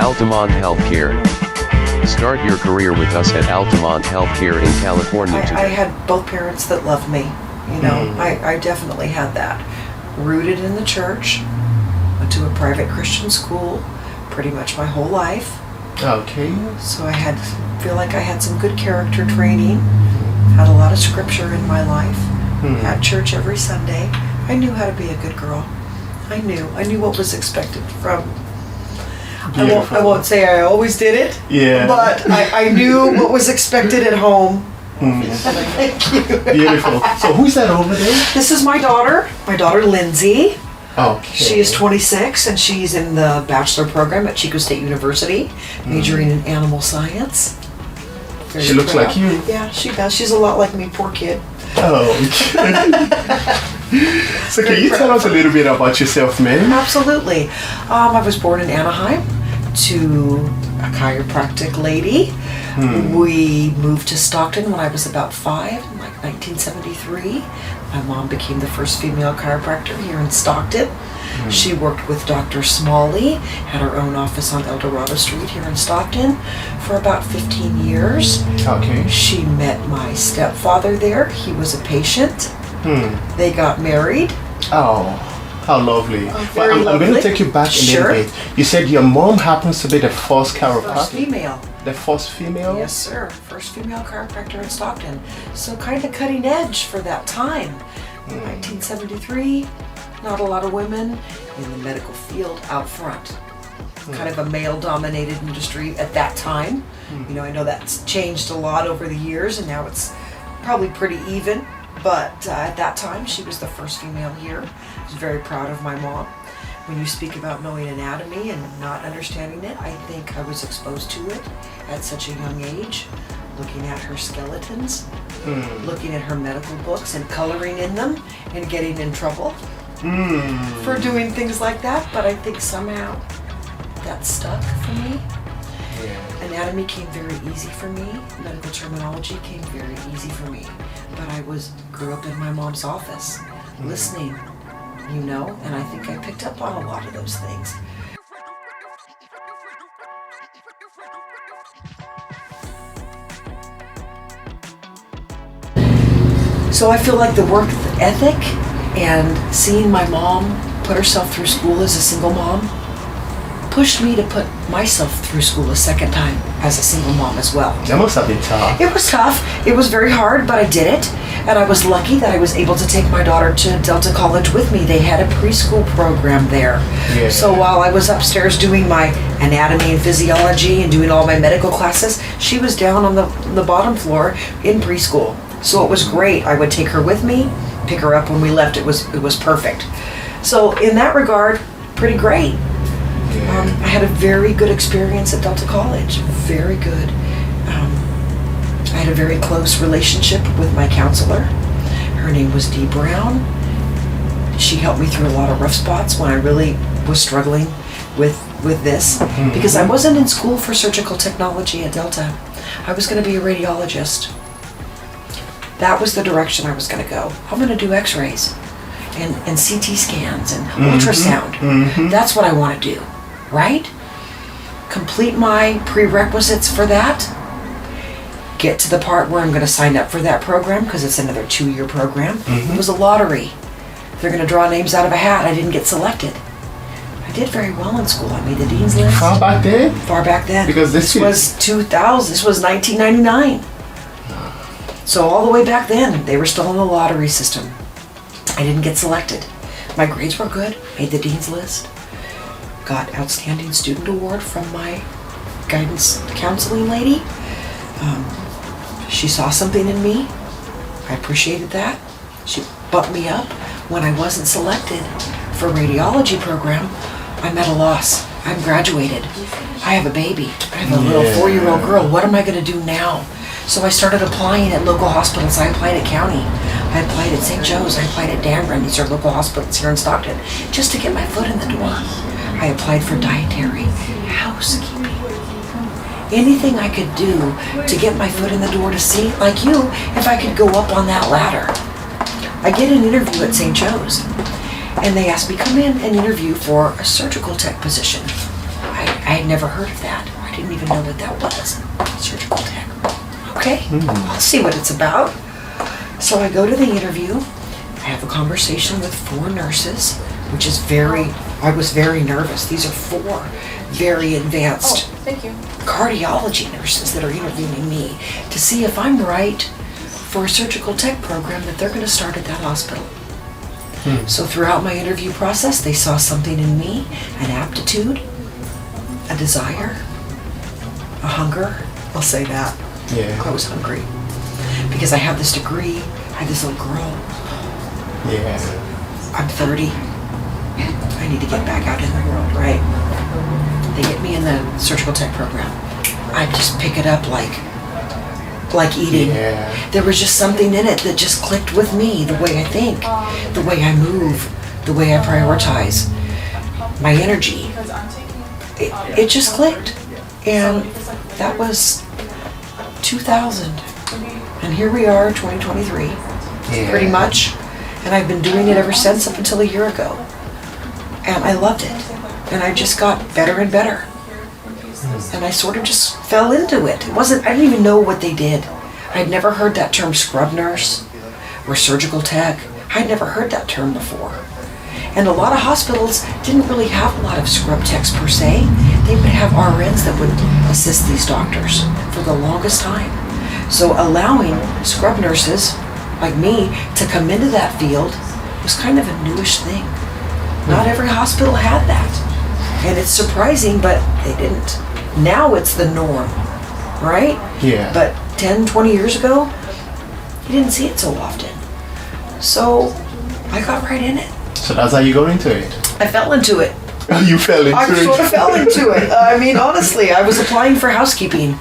Altamont Healthcare. Start your career with us at Altamont Healthcare in California I today. had both parents that loved me. You know, I definitely had that. Rooted in the church, went to a private Christian school pretty much my whole life. Okay. So I feel like I had some good character training, had a lot of scripture in my life, had church every Sunday. I knew how to be a good girl. I knew what was expected from. I won't say I always did it, but I knew what was expected at home. Thank you. Beautiful. So who's that over there? This is my daughter Lindsay. Okay. She is 26 and she's in the bachelor program at Chico State University, majoring in animal science. Very She looks proud. like you. Yeah, she does. She's a lot like me, poor kid. Oh, okay. So can you tell us a little bit about yourself, ma'am? Absolutely. I was born in Anaheim to a chiropractic lady. We moved to Stockton when I was about 5, in like 1973. My mom became the first female chiropractor here in Stockton. She worked with Dr. Smalley, had her own office on El Dorado Street here in Stockton for about 15 years. Okay. She met my stepfather there. He was a patient. They got married. Oh, how lovely. Very I'm going to lovely. take you back a Sure. little bit. You said your mom happens to be the first chiropractor? First female. The first female? Yes, sir. First female chiropractor in Stockton. So kind of cutting edge for that time. 1973, not a lot of women in the medical field out front. Kind of a male-dominated industry at that time. You know, I know that's changed a lot over the years, and now it's probably pretty even. But at that time, she was the first female here. I was very proud of my mom. When you speak about knowing anatomy and not understanding it, I think I was exposed to it at such a young age, looking at her skeletons, looking at her medical books and coloring in them and getting in trouble for doing things like that. But I think somehow that stuck for me. Anatomy came very easy for me. Medical terminology came very easy for me. But I grew up in my mom's office, listening, you know, and I think I picked up on a lot of those things. So I feel like the work ethic and seeing my mom put herself through school as a single mom pushed me to put myself through school a second time as a single mom as well. That must have been tough. It was tough. It was very hard, but I did it. And I was lucky that I was able to take my daughter to Delta College with me. They had a preschool program there. So while I was upstairs doing my anatomy and physiology and doing all my medical classes, she was down on the bottom floor in preschool. So it was great. I would take her with me, pick her up when we left. It was perfect. So in that regard, pretty great. I had a very good experience at Delta College, very good. I had a very close relationship with my counselor. Her name was Dee Brown. She helped me through a lot of rough spots when I really was struggling with this, because I wasn't in school for surgical technology at Delta. I was going to be a radiologist. That was the direction I was going to go. I'm going to do x-rays and CT scans and ultrasound. That's what I want to do. Right? Complete my prerequisites for that. Get to the part where I'm going to sign up for that program because it's another 2-year program. It was a lottery. They're going to draw names out of a hat. I didn't get selected. I did very well in school. I made the dean's list. Far back then? Far back then. Because this was 2000. This was 1999. So all the way back then, they were still in the lottery system. I didn't get selected. My grades were good. Made the dean's list. Got Outstanding Student Award from my guidance counseling lady. She saw something in me. I appreciated that. She bumped me up. When I wasn't selected for a radiology program, I'm at a loss. I'm graduated. I have a baby. I have a little 4-year-old girl. What am I going to do now? So I started applying at local hospitals. I applied at County. I applied at St. Joe's. I applied at Danbury. These are local hospitals here in Stockton, just to get my foot in the door. I applied for dietary, housekeeping, anything I could do to get my foot in the door to see, like you, if I could go up on that ladder. I get an interview at St. Joe's, and they asked me, come in and interview for a surgical tech position. I I had never heard of that. I didn't even know what that was. Surgical tech. Okay, I'll see what it's about. So I go to the interview. I have a conversation with 4 nurses, which is I was very nervous. These are 4 very advanced Thank you. cardiology nurses that are interviewing me to see if I'm right for a surgical tech program that they're going to start at that hospital. So throughout my interview process, they saw something in me, an aptitude, a desire, a hunger. I'll say that. Yeah. I was hungry because I have this degree. I have this little girl. Yeah. I'm 30. I need to get back out in the world, right? They get me in the surgical tech program. I just pick it up like eating. Yeah. There was just something in it that just clicked with me, the way I think, the way I move, the way I prioritize, my energy. It just clicked. And that was 2000. And here we are, 2023, pretty much. And I've been doing it ever since, up until a year ago. And I loved it. And I just got better and better. And I sort of just fell into it. I didn't even know what they did. I'd never heard that term scrub nurse or surgical tech. I'd never heard that term before. And a lot of hospitals didn't really have a lot of scrub techs per se. They would have RNs that would assist these doctors for the longest time. So allowing scrub nurses like me to come into that field was kind of a newish thing. Not every hospital had that. And it's surprising, but they didn't. Now it's the norm, right? Yeah. But 10, 20 years ago, you didn't see it so often. So I got right in it. So that's how you got into it? I fell into it. You fell into I it? sort of fell into it. I mean, honestly, I was applying for housekeeping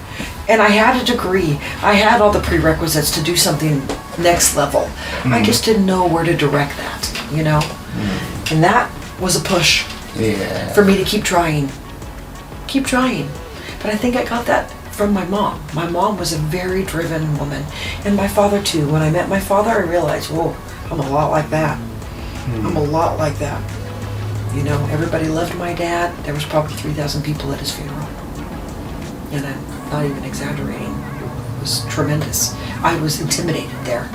and I had a degree. I had all the prerequisites to do something next level. I just didn't know where to direct that, you know? And that was a push for me to keep trying. Keep trying. But I think I got that from my mom. My mom was a very driven woman. And my father too. When I met my father, I realized, whoa, I'm a lot like that. I'm a lot like that. You know, everybody loved my dad. There was probably 3,000 people at his funeral. And I'm not even exaggerating. It was tremendous. I was intimidated there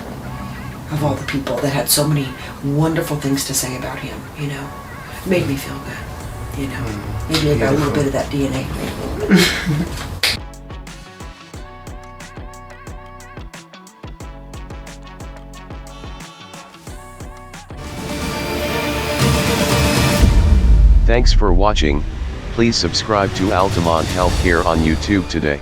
of all the people that had so many wonderful things to say about him, you know. It made me feel good, you know. Maybe I got a little bit of that DNA. Thanks for watching. Please subscribe to Altamont Healthcare on YouTube today.